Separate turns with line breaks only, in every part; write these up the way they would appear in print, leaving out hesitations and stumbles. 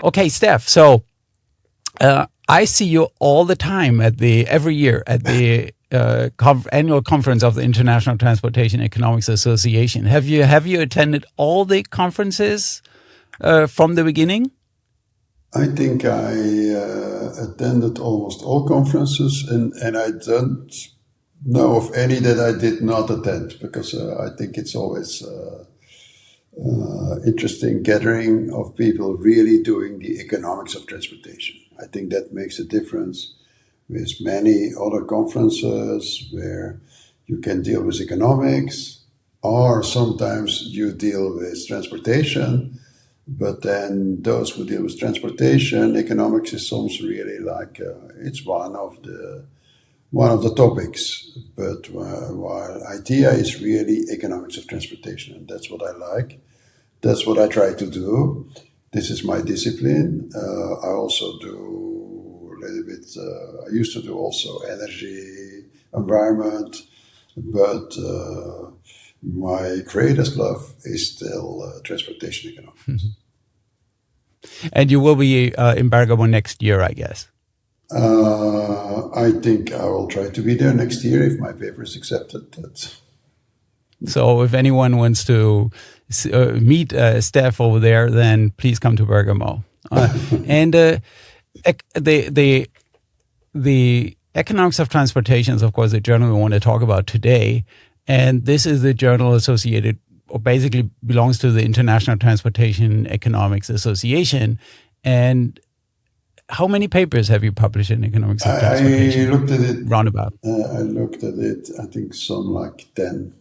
Okay, Stef. So I see you all the time every year at the annual conference of the International Transportation Economics Association. Have you attended all the conferences from the beginning?
I think I attended almost all conferences, and I don't know of any that I did not attend, because I think it's always interesting gathering of people really doing the economics of transportation. I think that makes a difference with many other conferences where you can deal with economics, or sometimes you deal with transportation. But then those who deal with transportation, economics is almost really like it's one of the topics. But while idea is really economics of transportation, and that's what I like. That's what I try to do. This is my discipline. I also do a little bit. I used to do also energy, environment, but my greatest love is still transportation economics.
And you will be in Bergamo next year, I guess.
I think I will try to be there next year if my paper is accepted.
So if anyone wants to meet Stef over there, then please come to Bergamo. And the economics of transportation is, of course, the journal we want to talk about today. And this is the journal associated, or basically belongs to the International Transportation Economics Association. And how many papers have you published in economics of transportation?
I looked at it.
Roundabout.
I looked at it, I think some like 10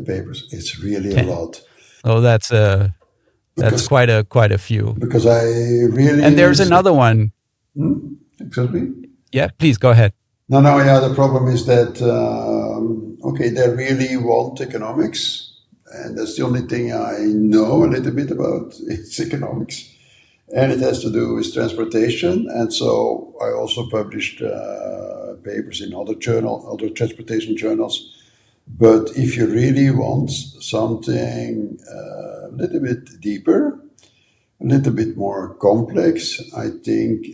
papers. It's really
10.
a lot.
Oh, that's quite a few.
Because I really...
And there's another one.
Excuse me?
Yeah, please go ahead.
No, yeah, the problem is that, they really want economics. And that's the only thing I know a little bit about. It's economics. And it has to do with transportation. And so I also published papers in other transportation journals. But if you really want something a little bit deeper, a little bit more complex, I think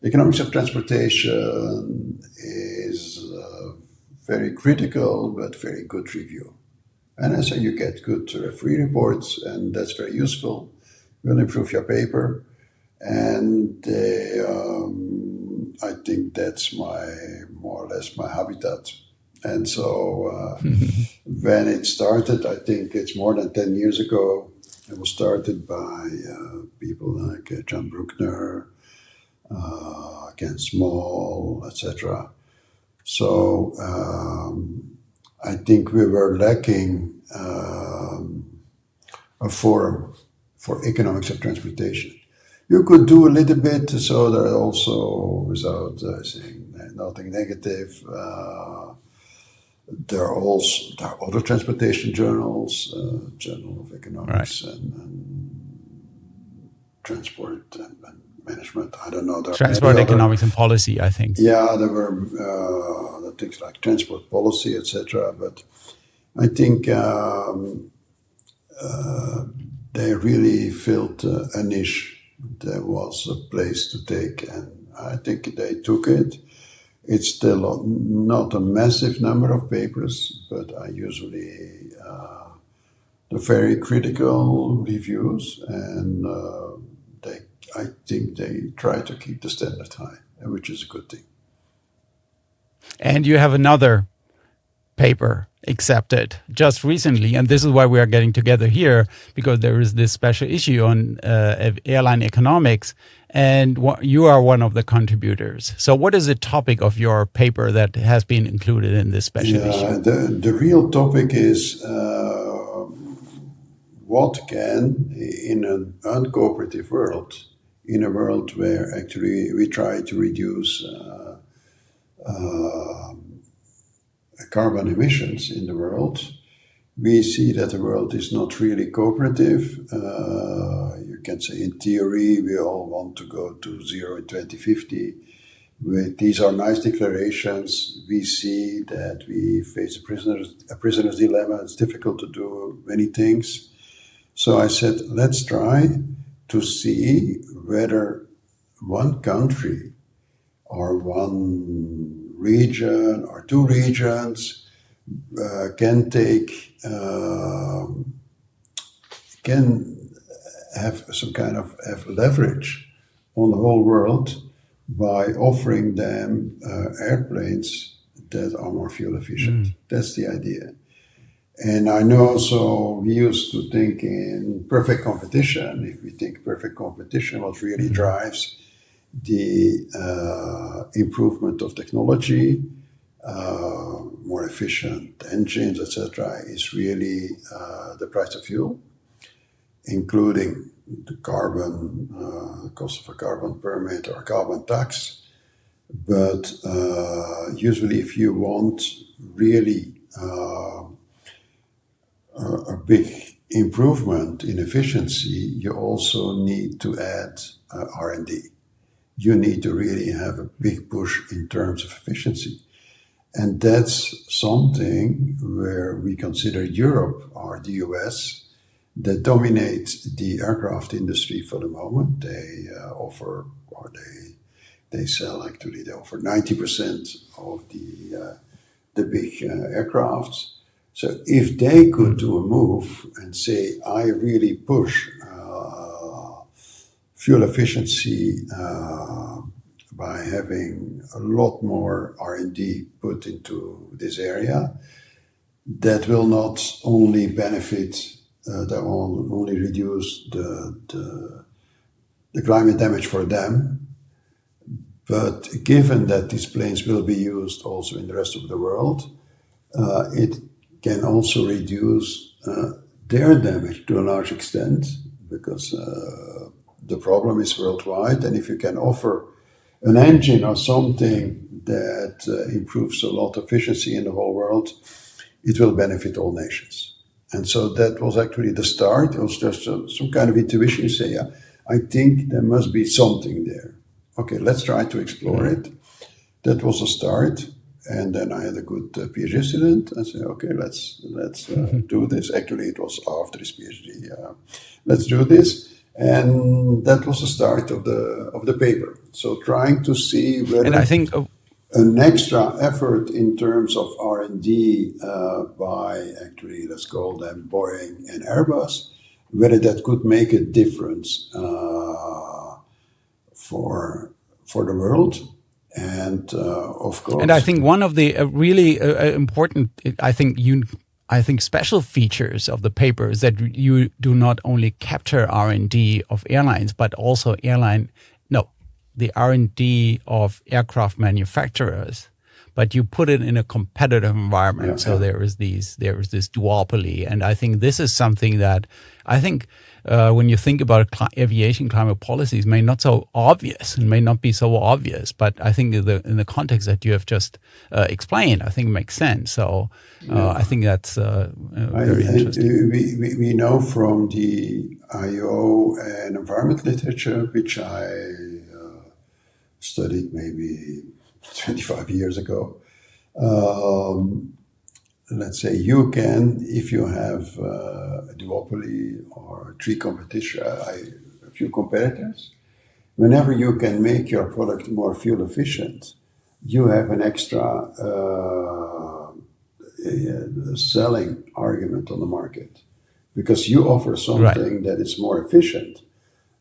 economics of transportation is very critical, but very good review. And so you get good free reports, and that's very useful. Will improve your paper. And I think that's more or less my habitat. And so when it started, I think it's more than 10 years ago, it was started by people like John Brueckner, Ken Small, etc. So I think we were lacking a forum for economics of transportation. You could do a little bit, so there are also, without saying nothing negative, there are other transportation journals, Journal of Economics, right, and Transport and Management. I don't know.
Transport Economics and Policy, I think.
Yeah, there were things like Transport Policy, etc. But I think they really filled a niche. There was a place to take, and I think they took it. It's still not a massive number of papers, but I usually the very critical reviews, and I think they try to keep the standard high, which is a good thing.
And you have another paper accepted just recently, and this is why we are getting together here, because there is this special issue on airline economics, and you are one of the contributors. So what is the topic of your paper that has been included in this special issue?
The real topic is what can, in an uncooperative world, in a world where actually we try to reduce carbon emissions in the world, we see that the world is not really cooperative. You can say in theory we all want to go to zero in 2050. These are nice declarations. We see that we face a prisoner's dilemma. It's difficult to do many things. So I said, let's try to see whether one country or one region or two regions can have some kind of have leverage on the whole world by offering them airplanes that are more fuel efficient. That's the idea. And I know, so we used to think in perfect competition. If we think perfect competition, what really drives the improvement of technology, more efficient engines, etc., is really the price of fuel, including the carbon, cost of a carbon permit or a carbon tax. But usually, if you want really a big improvement in efficiency, you also need to add R&D. You need to really have a big push in terms of efficiency. And that's something where we consider Europe or the US that dominates the aircraft industry for the moment. They offer, or they sell actually, they offer 90% of the big aircrafts. So if they could do a move and say, I really push fuel efficiency by having a lot more R&D put into this area, that will not only benefit, that will only reduce the climate damage for them, but given that these planes will be used also in the rest of the world, it can also reduce their damage to a large extent, because the problem is worldwide. And if you can offer an engine or something that improves a lot of efficiency in the whole world, it will benefit all nations. And so that was actually the start. It was just some kind of intuition. You say, yeah, I think there must be something there. Okay, let's try to explore it. That was a start. And then I had a good PhD student. I said, okay, let's do this. Actually, it was after his PhD. Let's do this. And that was the start of the paper. So trying to see whether,
and I think
an extra effort in terms of R&D by actually, let's call them Boeing and Airbus, whether that could make a difference for the world. And of course,
and I think one of the really important, I think special features of the paper is that you do not only capture R&D of airlines, but also the R&D of aircraft manufacturers, but you put it in a competitive environment. So there is this duopoly, and I think this is something that I think when you think about aviation climate policies may not so obvious and may not be so obvious, but I think in the context that you have just explained, I think it makes sense. So I think that's very interesting.
We know from the IO and environment literature, which I studied maybe 25 years ago. Let's say you can, if you have a duopoly or a few competitors, whenever you can make your product more fuel efficient, you have an extra selling argument on the market. Because you offer something that is more efficient,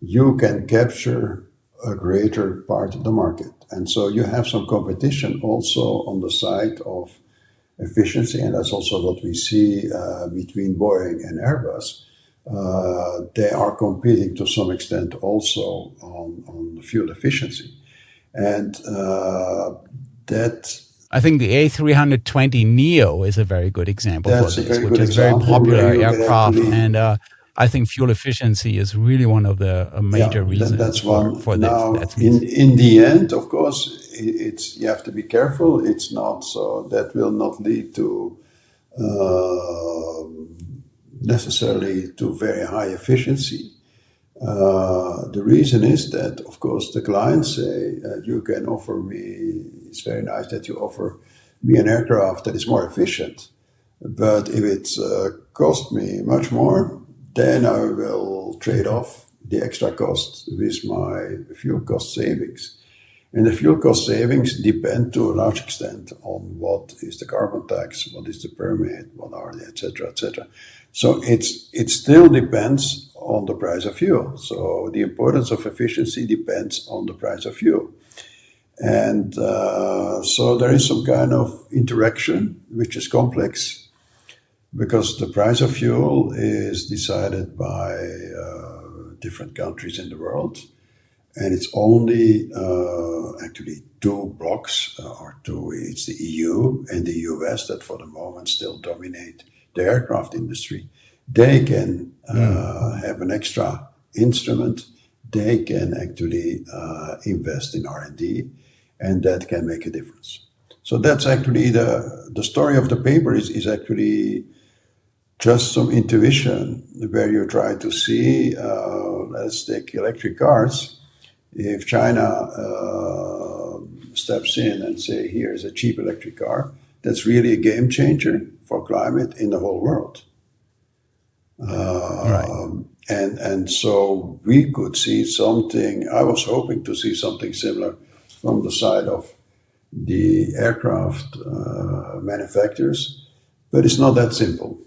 you can capture a greater part of the market. And so you have some competition also on the side of efficiency, and that's also what we see between Boeing and Airbus. They are competing to some extent also on the fuel efficiency. And that...
I think the A320neo is a very good example for this, which is a very popular aircraft, and I think fuel efficiency is really one of the major reasons for this.
In the end, of course, you have to be careful. It's not so that will not lead to necessarily to very high efficiency. The reason is that, of course, the clients say, you can offer me, it's very nice that you offer me an aircraft that is more efficient. But if it's cost me much more, then I will trade off the extra cost with my fuel cost savings. And the fuel cost savings depend to a large extent on what is the carbon tax, what is the permit, what are they, etc., etc. So it still depends on the price of fuel. So the importance of efficiency depends on the price of fuel. And so there is some kind of interaction, which is complex, because the price of fuel is decided by different countries in the world. And it's only actually two blocks, it's the EU and the US that for the moment still dominate the aircraft industry. They can have an extra instrument. They can actually invest in R&D, and that can make a difference. So that's actually the story of the paper is actually just some intuition where you try to see, let's take electric cars. If China steps in and say, here's a cheap electric car, that's really a game changer for climate in the whole world.
Right.
And so we could see something, I was hoping to see something similar from the side of the aircraft manufacturers, but it's not that simple.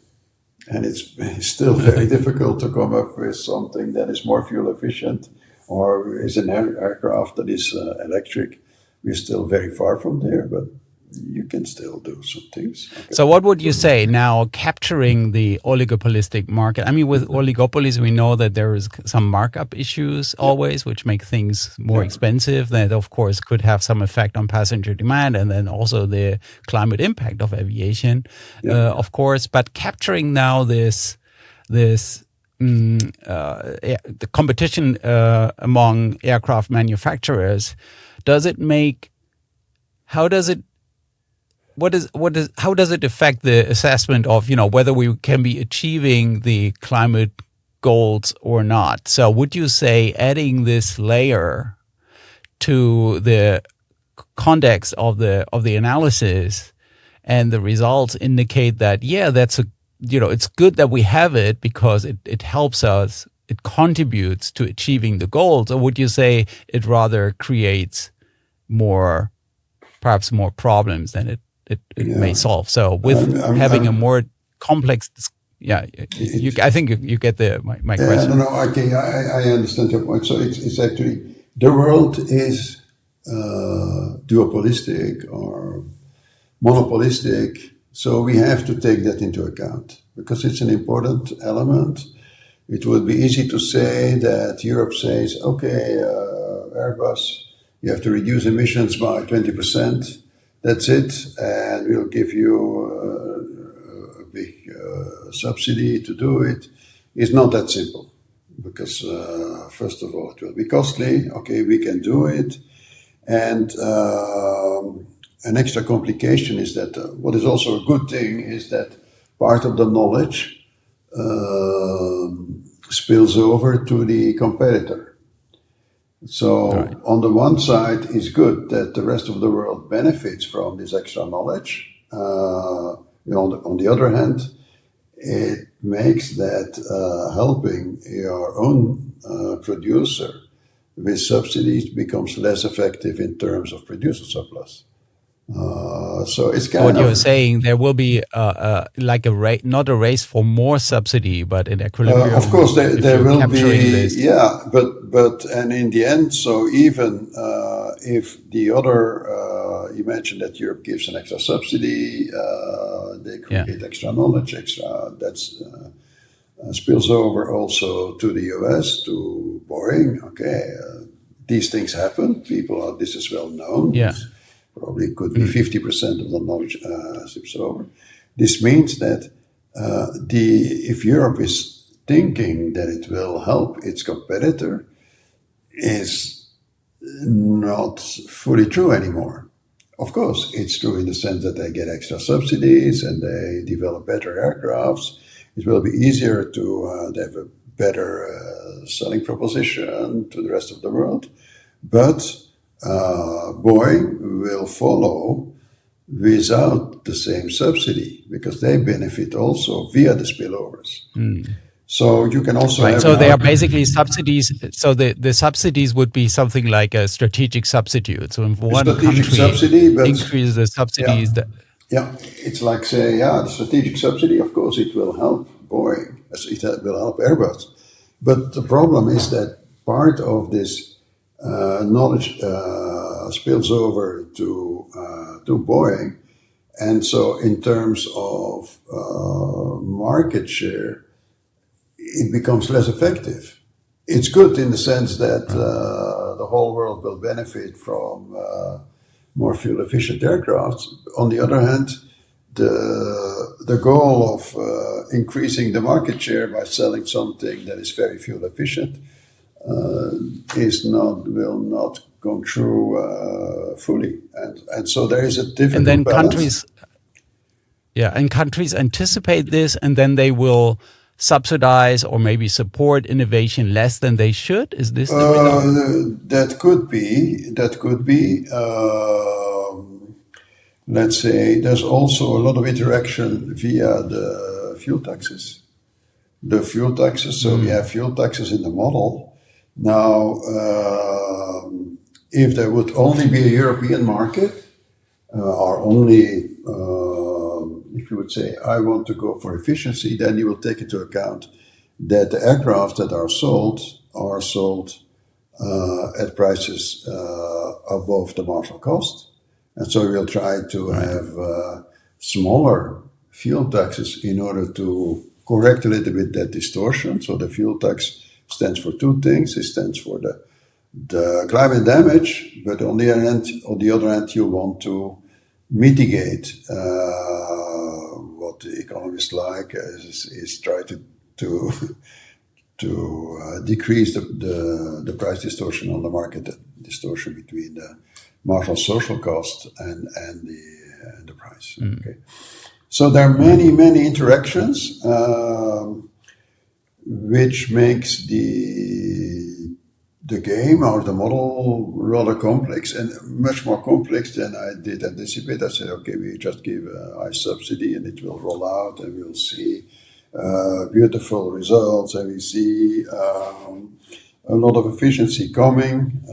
And it's still very difficult to come up with something that is more fuel efficient or is an aircraft that is electric. We're still very far from there, but you can still do some things. Okay.
So what would you say now, capturing the oligopolistic market? I mean, with oligopolies, we know that there is some markup issues always, which make things more expensive. That, of course, could have some effect on passenger demand and then also the climate impact of aviation, of course. But capturing now the competition among aircraft manufacturers, how does it affect the assessment of, whether we can be achieving the climate goals or not? So would you say adding this layer to the context of the analysis and the results indicate that, that's it's good that we have it because it helps us, it contributes to achieving the goals? Or would you say it rather creates perhaps more problems than it may solve? So with having a more complex, I think you get my question.
No, I understand your point. So it's actually, the world is duopolistic or monopolistic, so we have to take that into account because it's an important element. It would be easy to say that Europe says, okay, Airbus, you have to reduce emissions by 20%. That's it, and we'll give you a big subsidy to do it. It's not that simple because, first of all, it will be costly. Okay, we can do it. And an extra complication is that what is also a good thing is that part of the knowledge spills over to the competitor. So on the one side, it's good that the rest of the world benefits from this extra knowledge. On the other hand, it makes that helping your own producer with subsidies becomes less effective in terms of producer surplus. So it's kind
of what you're saying. There will be like a race, not a race for more subsidy, but an equilibrium.
Of course, there will be. But and in the end, so even if the other, you mentioned that Europe gives an extra subsidy, they create extra knowledge, that's spills over also to the US, to Boeing. Okay, these things happen. This is well known.
Yeah.
Probably could be 50% of the knowledge slips over. This means that if Europe is thinking that it will help its competitor, is not fully true anymore. Of course, it's true in the sense that they get extra subsidies and they develop better aircrafts. It will be easier to have a better selling proposition to the rest of the world, but Boeing will follow without the same subsidy because they benefit also via the spillovers. So you can also
right.
have
So they are basically subsidies. So the subsidies would be something like a strategic substitute. So if one
strategic
country
subsidy, but
increases the subsidies,
yeah, yeah, it's like say, the strategic subsidy. Of course, it will help Boeing, as it will help Airbus. But the problem is that part of this knowledge spills over to Boeing, and so in terms of market share, it becomes less effective. It's good in the sense that the whole world will benefit from more fuel efficient aircraft. On the other hand, the goal of increasing the market share by selling something that is very fuel efficient will not go through fully, and so there is a difficult
and then
balance.
countries anticipate this, and then they will subsidize or maybe support innovation less than they should. Is this the result?
That could be. That could be. Let's say there's also a lot of interaction via the fuel taxes. The fuel taxes. So we have fuel taxes in the model. Now, if there would only be a European market, or only, if you would say, I want to go for efficiency, then you will take into account that the aircraft that are sold at prices above the marginal cost. And so we'll try to have smaller fuel taxes in order to correct a little bit that distortion. So the fuel tax stands for two things. It stands for the climate damage, but on the other hand, you want to mitigate what the economists like is try to decrease the price distortion on the market, the distortion between the marginal social cost and the price. Okay, so there are many interactions, which makes the game or the model rather complex, and much more complex than I did anticipate. I said, okay, we just give a high subsidy and it will roll out, and we'll see beautiful results, and we see a lot of efficiency coming.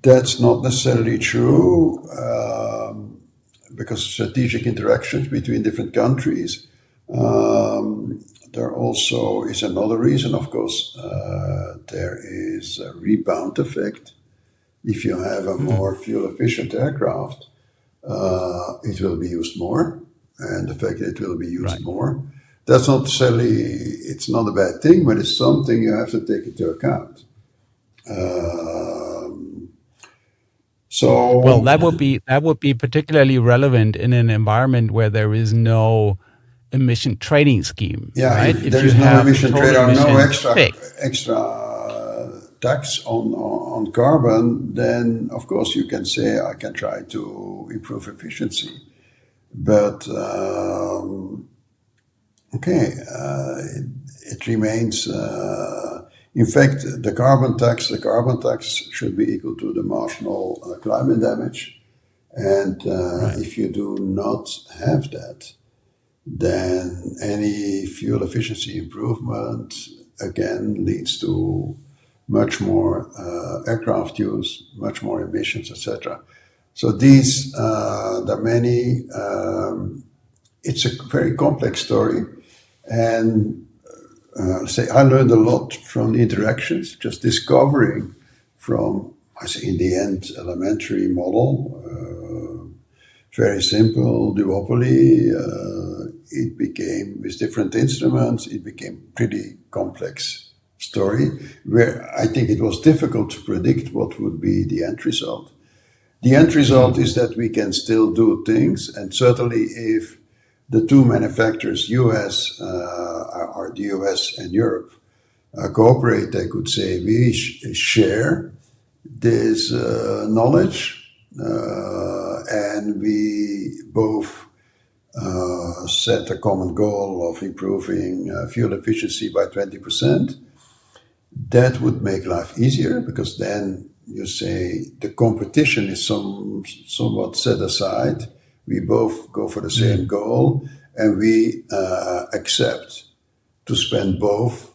That's not necessarily true, because strategic interactions between different countries. There also is another reason, of course. There is a rebound effect. If you have a more fuel efficient aircraft, it will be used more, and the fact that it will be used more, that's not necessarily, it's not a bad thing, but it's something you have to take into account.
Well, that would be particularly relevant in an environment where there is no emission trading scheme.
Yeah,
right?
if there is no emission trade or no extra tax on carbon, then of course you can say I can try to improve efficiency, but it remains. In fact, the carbon tax should be equal to the marginal climate damage, and if you do not have that, then any fuel efficiency improvement again leads to much more aircraft use, much more emissions, etc. So these, there are many. It's a very complex story, and I learned a lot from the interactions, just discovering from, in the end, elementary model, very simple duopoly. It became, with different instruments, it became pretty complex story, where I think it was difficult to predict what would be the end result. The end result is that we can still do things, and certainly if the two manufacturers, or the US and Europe, cooperate, they could say we share this knowledge, and we both set a common goal of improving fuel efficiency by 20%. That would make life easier, because then you say the competition is somewhat set aside. We both go for the same goal, and we accept to spend both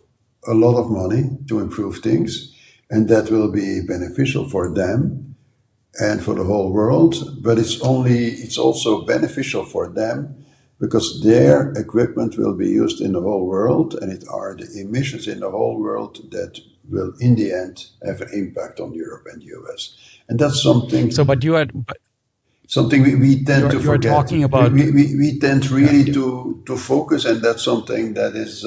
a lot of money to improve things, and that will be beneficial for them and for the whole world. But it's also beneficial for them because their equipment will be used in the whole world, and it are the emissions in the whole world that will, in the end, have an impact on Europe and the US. And that's something.
So, but
Something we tend to forget.
You're talking about
we tend really to focus, and that's something that is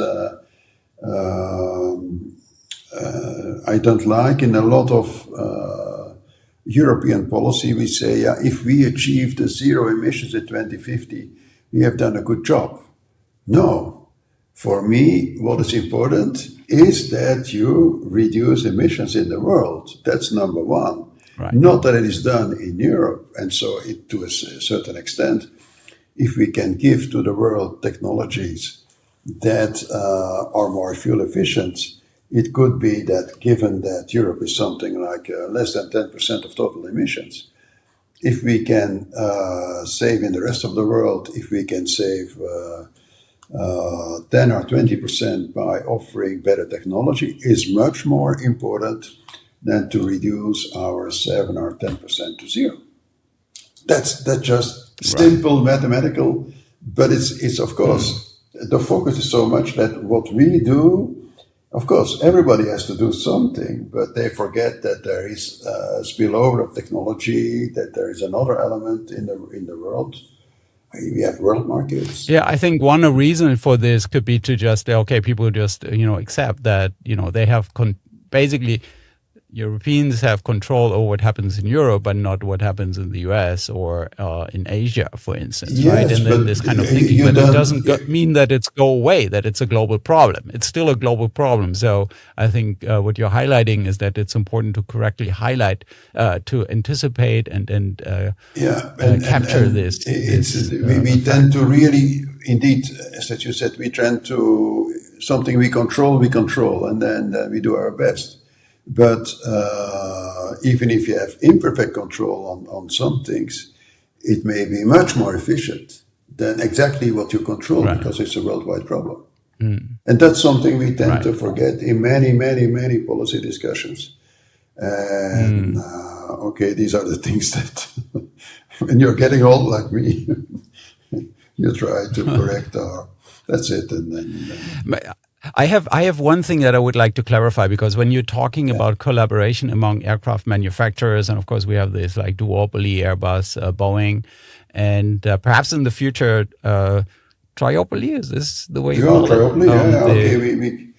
I don't like. In a lot of European policy, we say, yeah, if we achieve the zero emissions in 2050, we have done a good job. No. For me, what is important is that you reduce emissions in the world. That's number one.
Right.
Not that it is done in Europe. And so to a certain extent, if we can give to the world technologies that are more fuel efficient, it could be that given that Europe is something like less than 10% of total emissions, if we can save in the rest of the world, if we can save 10 or 20% by offering better technology, is much more important than to reduce our 7 or 10% to zero. That's just simple mathematical, but it's of course, the focus is so much that what we do, of course, everybody has to do something, but they forget that there is a spillover of technology, that there is another element in the world. We have world markets.
Yeah, I think one reason for this could be to just, okay, people just, accept that, they have basically Europeans have control over what happens in Europe, but not what happens in the US or in Asia, for instance,
yes,
right? And then this kind of thinking, but it doesn't mean that it's go away, that it's a global problem. It's still a global problem. So I think what you're highlighting is that it's important to correctly highlight, to anticipate and capture this.
We tend to really, indeed, as you said, we tend to, something we control, and then we do our best. But even if you have imperfect control on some things, it may be much more efficient than exactly what you control, because it's a worldwide problem. And that's something we tend to forget in many, many, many policy discussions. And okay, these are the things that when you're getting old like me, you try to correct that's it. And then
I have one thing that I would like to clarify, because when you're talking about collaboration among aircraft manufacturers, and of course we have this like duopoly, Airbus, Boeing, and perhaps in the future, triopoly, is this the way you call it?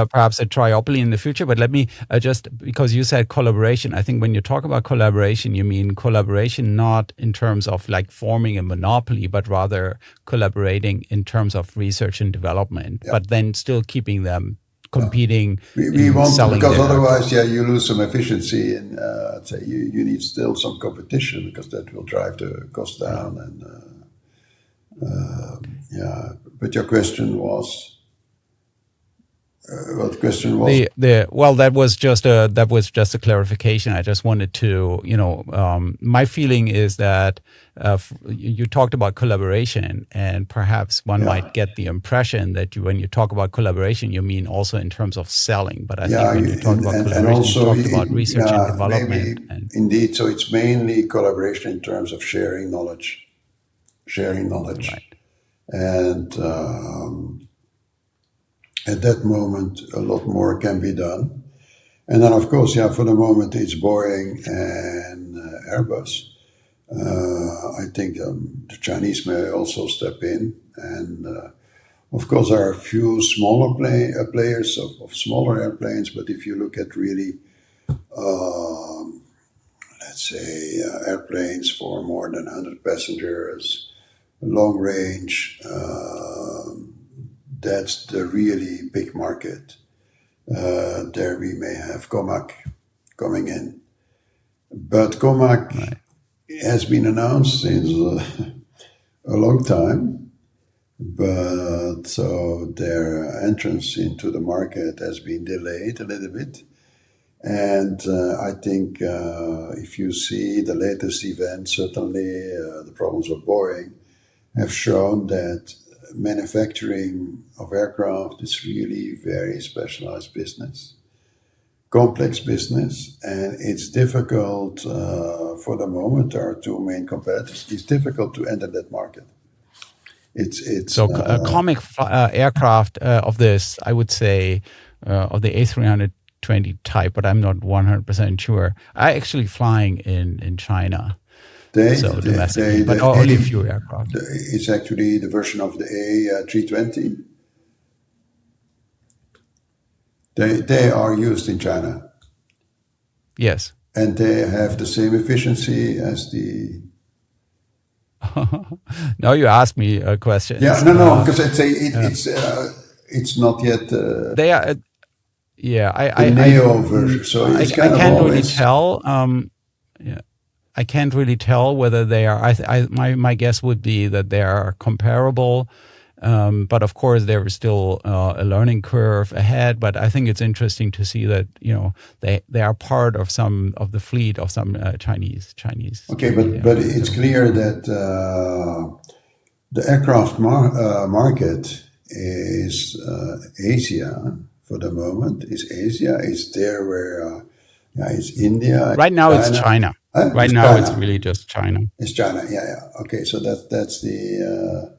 Perhaps a triopoly in the future, but let me just, because you said collaboration, I think when you talk about collaboration, you mean collaboration not in terms of like forming a monopoly, but rather collaborating in terms of research and development, but then still keeping them competing.
We want, because otherwise, you lose some efficiency, and say you need still some competition, because that will drive the cost down. And but your question was. What question was?
Well, that was just a clarification. I just wanted to, my feeling is that you talked about collaboration, and perhaps one might get the impression that when you talk about collaboration, you mean also in terms of selling. But I think when you talk about collaboration, also, you talked about research and development.
Indeed, so it's mainly collaboration in terms of sharing knowledge, and. At that moment, a lot more can be done. And then, of course, for the moment, it's Boeing and Airbus. I think the Chinese may also step in. And, of course, there are a few smaller players of smaller airplanes. But if you look at really, let's say, airplanes for more than 100 passengers, long range, that's the really big market. There we may have COMAC coming in. But COMAC has been announced since a long time. But so their entrance into the market has been delayed a little bit. And I think if you see the latest events, certainly the problems of Boeing have shown that manufacturing of aircraft is really very specialized business, complex business, and it's difficult for the moment. There are two main competitors. It's difficult to enter that market. It's
a comic aircraft of this, I would say, of the A320 type, but I'm not 100% sure. I actually flying in China. Domestically, but only a few aircraft.
It's actually the version of the A320. They are used in China.
Yes.
And they have the same efficiency as the...
Now you ask me a question.
Yeah, no, because it's not yet...
they are...
the Neo version, so it's kind of
can't
always...
really tell. I can't really tell whether they are. My guess would be that they are comparable, but of course there is still a learning curve ahead. But I think it's interesting to see that they are part of some of the fleet of some Chinese.
Okay, but it's clear that the aircraft market is Asia for the moment. Is Asia? Is there where it's India?
Right now China. It's China. Right now, China. It's really just China.
It's China, yeah. Okay, so that's the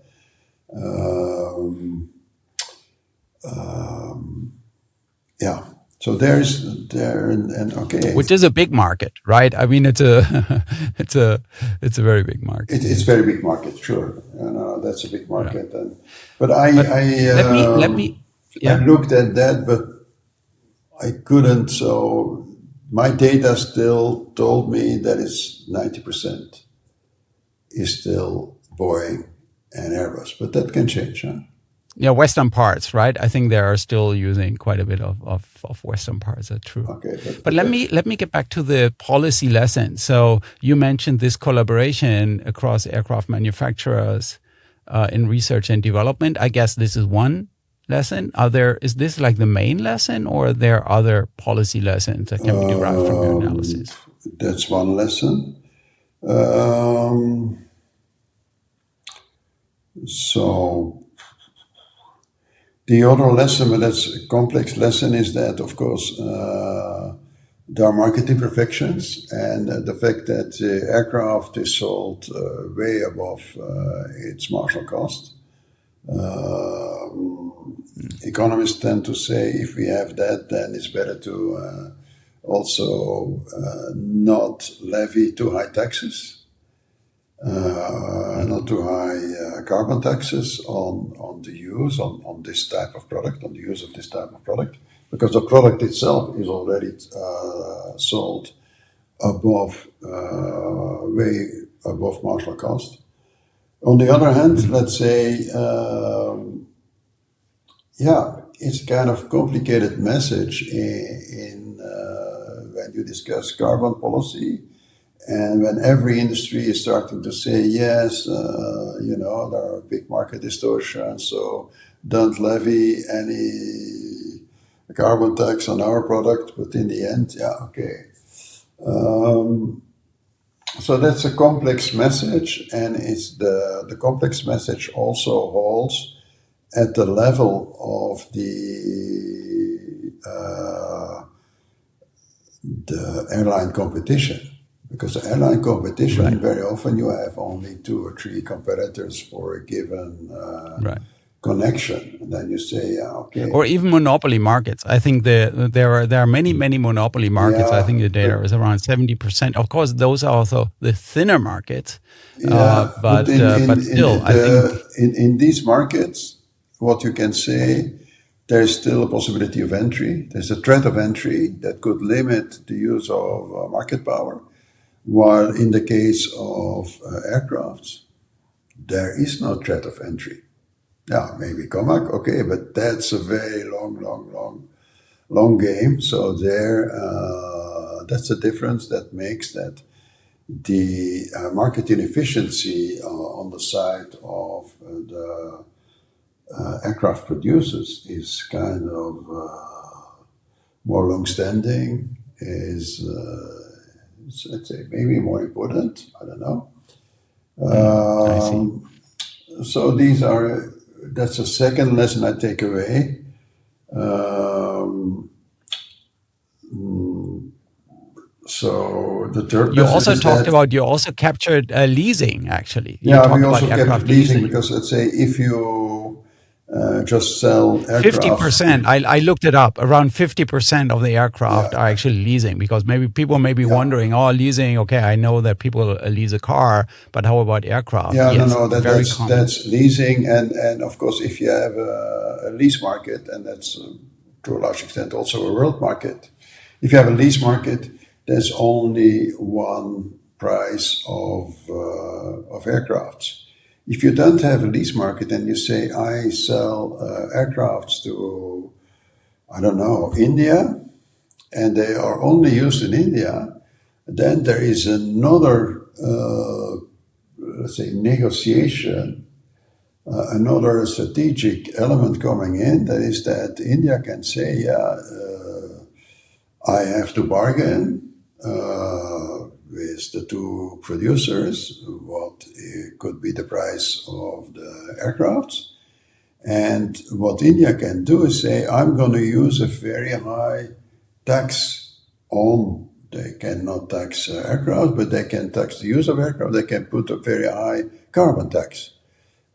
yeah. So there and okay,
which is a big market, right? I mean, it's a very big market.
It's very big market, sure. That's a big market, yeah. But I looked at that, but I couldn't. So. My data still told me that it's 90% is still Boeing and Airbus, but that can change, huh?
Yeah, Western parts, right? I think they are still using quite a bit of Western parts. That's true.
Okay,
but let me get back to the policy lesson. So you mentioned this collaboration across aircraft manufacturers in research and development. I guess this is one lesson. Is this like the main lesson, or are there other policy lessons that can be derived from your analysis?
That's one lesson. So the other lesson, but that's a complex lesson, is that of course there are market imperfections, and the fact that aircraft is sold way above its marginal cost. Economists tend to say if we have that, then it's better to also not levy too high taxes, not too high carbon taxes on the use on this type of product, on the use of this type of product, because the product itself is already sold above, way above marginal cost. On the other hand, let's say, it's kind of complicated message in when you discuss carbon policy, and when every industry is starting to say, yes, there are big market distortions, so don't levy any carbon tax on our product, but in the end, so that's a complex message, and it's the complex message also holds at the level of the airline competition, because the airline competition, right, very often you have only 2 or 3 competitors for a given connection, and then you say, okay.
Or even monopoly markets. I think there are many monopoly markets. I think the data is around 70%. Of course, those are also the thinner markets. But still, I think
in these markets, what you can say, there's still a possibility of entry. There's a threat of entry that could limit the use of market power, while in the case of aircrafts, there is no threat of entry. Yeah, maybe COMAC, okay, but that's a very long game. So that's a difference that makes that the market inefficiency on the side of the aircraft producers is kind of more long-standing, is let's say maybe more important. I don't know.
I see.
So these are that's a second lesson I take away. So the third
You
lesson
also
is
talked
that,
about, you also captured leasing, actually. You
yeah,
talked
we
about
also kept
aircraft
leasing
leasing.
because, let's say, if you just sell aircraft,
50%, I looked it up, around 50% of the aircraft
yeah,
are actually leasing, because maybe people may be
yeah,
wondering, oh, leasing, okay, I know that people lease a car, but how about aircraft?
yeah,
Yes,
no,
very common.
that's leasing, and of course, if you have a lease market, and that's to a large extent also a world market. If you have a lease market, there's only one price of aircrafts. If you don't have a lease market and you say, I sell aircrafts to, I don't know, India, and they are only used in India, then there is another, let's say, negotiation, another strategic element coming in. That is that India can say, yeah, I have to bargain with the two producers what could be the price of the aircrafts. And what India can do is say, I'm going to use a very high tax on, they cannot tax aircraft, but they can tax the use of aircraft. They can put a very high carbon tax.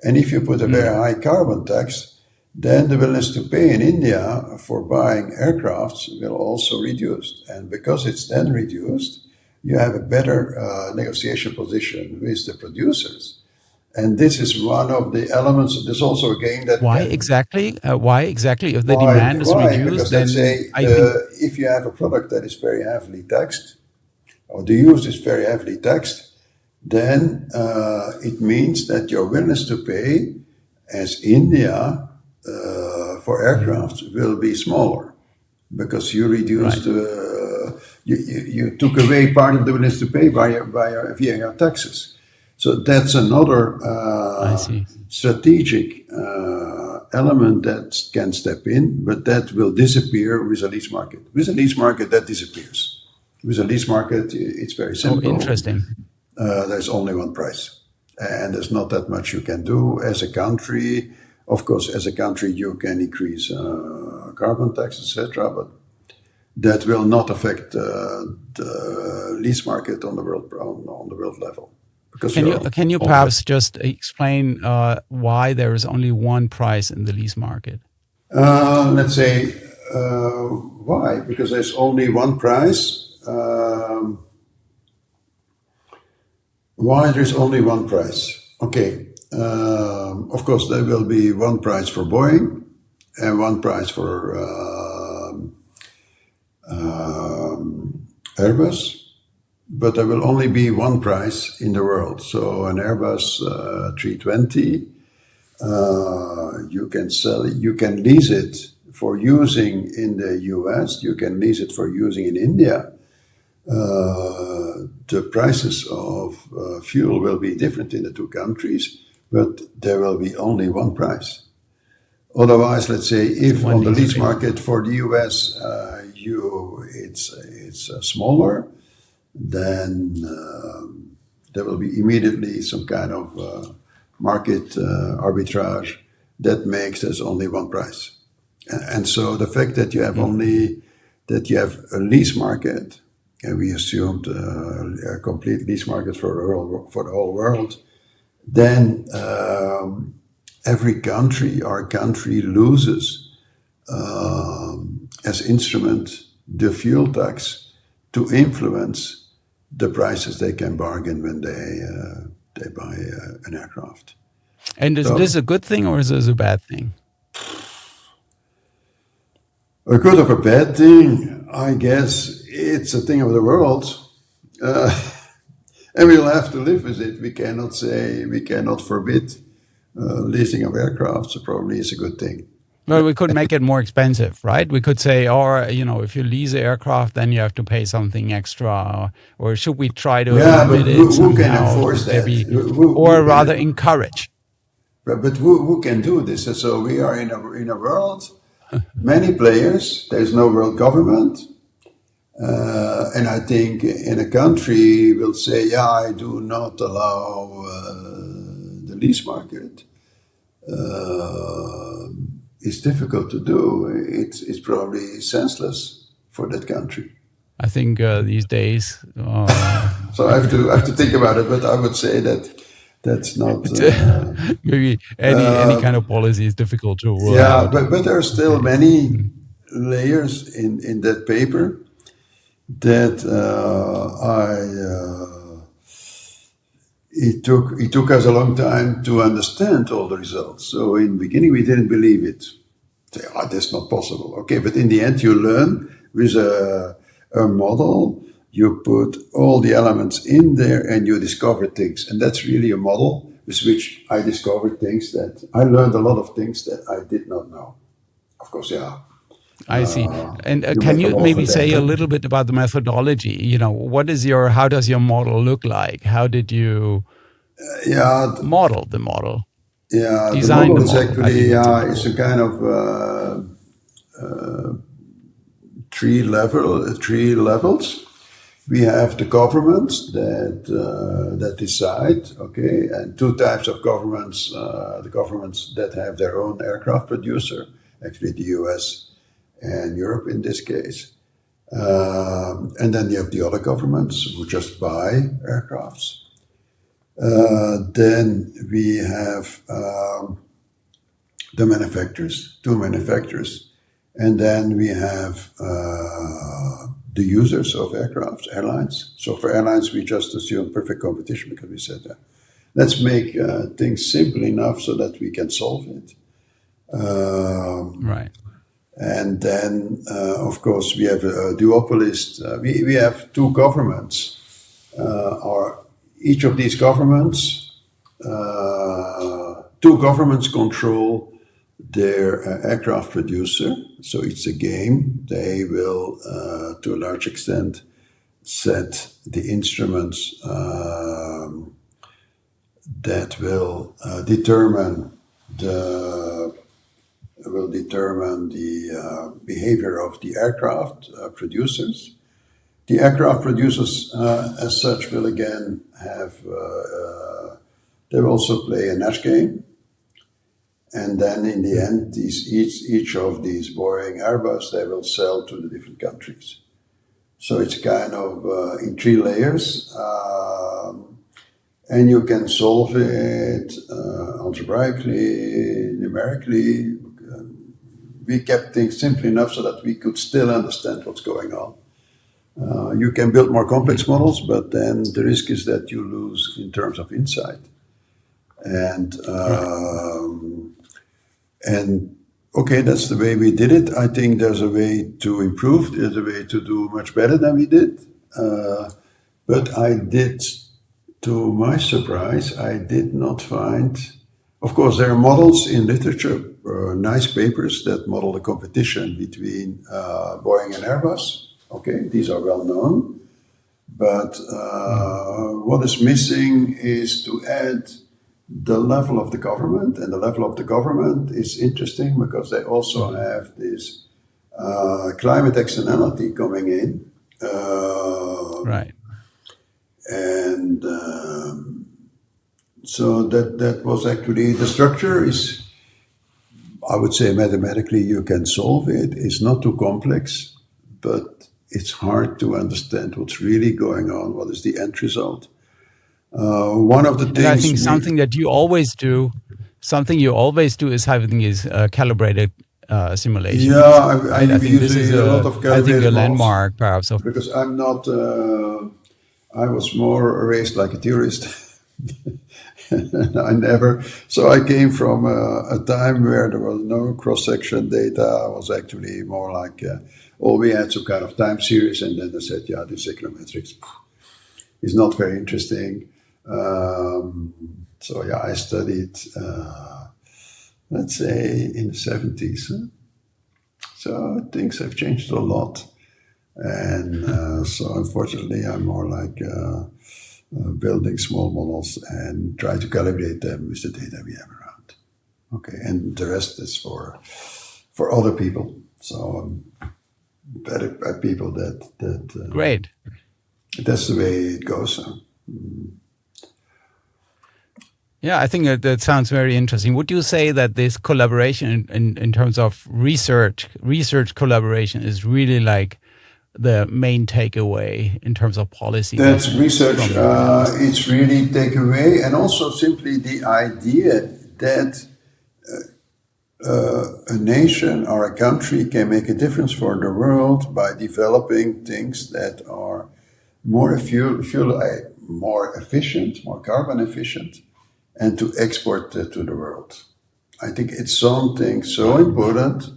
And if you put a very high carbon tax, then the willingness to pay in India for buying aircrafts will also reduce. And because it's then reduced, you have a better negotiation position with the producers. And this is one of the elements. There's also a game that
Why
can.
exactly? Why exactly? If the
Why?
demand is
Why?
reduced,
Because let's
then
say
I think,
if you have a product that is very heavily taxed, or the use is very heavily taxed, then it means that your willingness to pay as India for aircraft will be smaller because you reduced,
right,
you took away part of the willingness to pay via your taxes. So that's another
I see.
strategic element that can step in, but that will disappear with a lease market. With a lease market, that disappears. With a lease market, it's very
Oh,
simple.
interesting.
There's only one price, and there's not that much you can do as a country. Of course, as a country, you can increase carbon tax, etc., but that will not affect the lease market on the world level because you're
Can you
only.
perhaps just explain why there is only one price in the lease market?
Let's say why? Because there's only one price. Why there's only one price? Okay. Of course, there will be one price for Boeing and one price for Airbus, but there will only be one price in the world. So an Airbus 320, you can lease it for using in the US, you can lease it for using in India. The prices of fuel will be different in the two countries, but there will be only one price. Otherwise, let's say if on the lease market for the US it's smaller, then there will be immediately some kind of market arbitrage that makes there's only one price. And so the fact that you have a lease market, and we assumed a complete lease market for the whole world, then every country, our country loses as instrument the fuel tax to influence the prices they can bargain when they buy an aircraft.
And is this a good thing or is this a bad thing?
A good or a bad thing, I guess it's a thing of the world. And we'll have to live with it. We cannot forbid leasing of aircraft, so probably it's a good thing.
Well, we could make it more expensive, right? We could say, or, if you lease an aircraft, then you have to pay something extra. Or should we try to limit it
who
somehow?
can enforce that?
Or rather encourage?
But who can do this? So we are in a world, many players, there's no world government. And I think in a country will say, yeah, I do not allow the lease market. is difficult to do. It's probably senseless for that country.
I think these days.
So I have to think about it, but I would say that that's not
maybe any kind of policy is difficult to rule
yeah,
out.
but there are still many layers in that paper that it took us a long time to understand all the results. So in the beginning we didn't believe it. Say, oh, that's not possible. Okay, but in the end you learn with a model. You put all the elements in there and you discover things. And that's really a model with which I discovered things that I learned a lot of things that I did not know. Of course, yeah.
I see. And
you
can
make a
you
law
maybe
for
say
that,
a
huh?
little bit about the methodology? How does your model look like? How did you
Yeah,
model the model?
yeah. The
Design the
model is
model. I
actually
think that's
it's a
important.
kind of three levels. We have the governments that decide, okay, and two types of governments: the governments that have their own aircraft producer, actually the U.S. and Europe in this case, and then you have the other governments who just buy aircrafts. Then we have the manufacturers, two manufacturers, and then we have the users of aircraft, airlines. So for airlines, we just assume perfect competition because we said that. Let's make things simple enough so that we can solve it.
Right.
And then, of course, we have a duopolist. We have two governments. Or each of these governments, two governments control their aircraft producer. So it's a game. They will, to a large extent, set the instruments that will determine the behavior of the aircraft producers. The aircraft producers, as such, will again have. They will also play a net game. And then in the end, each of these Boeing, Airbus, they will sell to the different countries. So it's kind of in three layers. And you can solve it algebraically, numerically. We kept things simple enough so that we could still understand what's going on. You can build more complex models, but then the risk is that you lose in terms of insight. And and okay, that's the way we did it. I think there's a way to improve. There's a way to do much better than we did. But I did, to my surprise, I did not find. Of course, there are models in literature, nice papers that model the competition between Boeing and Airbus. Okay, these are well known. But what is missing is to add the level of the government, and the level of the government is interesting because they also have this climate externality coming in.
Right.
And so that was actually the structure is, I would say mathematically you can solve it. It's not too complex, but it's hard to understand what's really going on. What is the end result? One of the things.
And I think something you always do is having is calibrated simulations.
Yeah,
right? I
we
think this
use
is
a lot of
a
calibrated models
landmark perhaps of.
because I'm not. I was more raised like a theorist. I never. So I came from a time where there was no cross-section data. I was actually more like, we had some kind of time series, and then they said, yeah, this cyclometrics is not very interesting. So yeah, I studied, let's say, in the 70s. Huh? So things have changed a lot. And so unfortunately, I'm more like building small models and try to calibrate them with the data we have around. Okay, and the rest is for other people. So better people that
Great.
That's the way it goes.
Yeah, I think that sounds very interesting. Would you say that this collaboration in terms of research collaboration is really like the main takeaway in terms of policy?
That's
Lessons
research.
from your analysis?
It's really takeaway, and also simply the idea that a nation or a country can make a difference for the world by developing things that are more more efficient, more carbon efficient, and to export that to the world. I think it's something so important,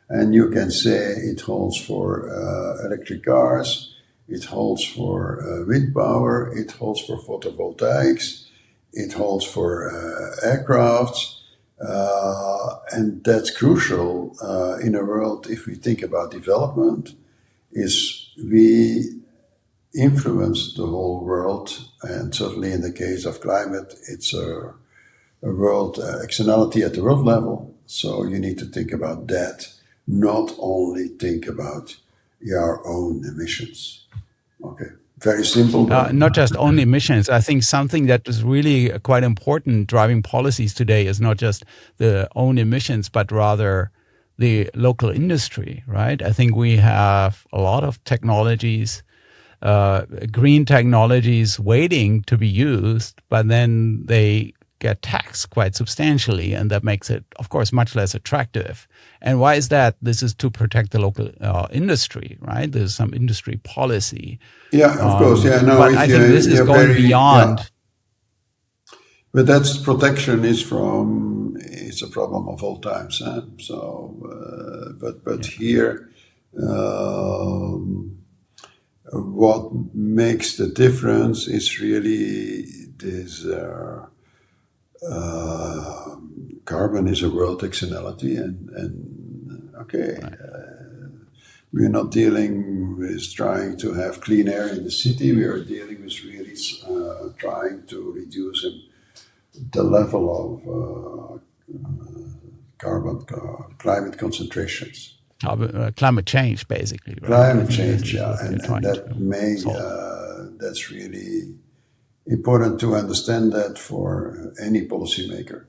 and you can say it holds for electric cars, it holds for wind power, it holds for photovoltaics, it holds for aircrafts, and that's crucial in a world, if we think about development, is we influence the whole world, and certainly in the case of climate, it's a world externality at the world level. So you need to think about that, not only think about your own emissions. Okay, very simple.
Not just only emissions. I think something that is really quite important driving policies today is not just the own emissions, but rather the local industry, right? I think we have a lot of technologies, green technologies waiting to be used, but then they get taxed quite substantially, and that makes it, of course, much less attractive. And why is that? This is to protect the local industry, right? There's some industry policy.
Yeah, of course. Yeah, no,
but I think this is going beyond.
Yeah. But that's protection it's a problem of all times. Huh? So, but here, what makes the difference is really this. Carbon is a world externality, and okay, we're not dealing with trying to have clean air in the city. We are dealing with really trying to reduce the level of climate concentrations.
Climate change, basically. Right?
Climate change, yeah, and that may that's really important to understand that for any policymaker.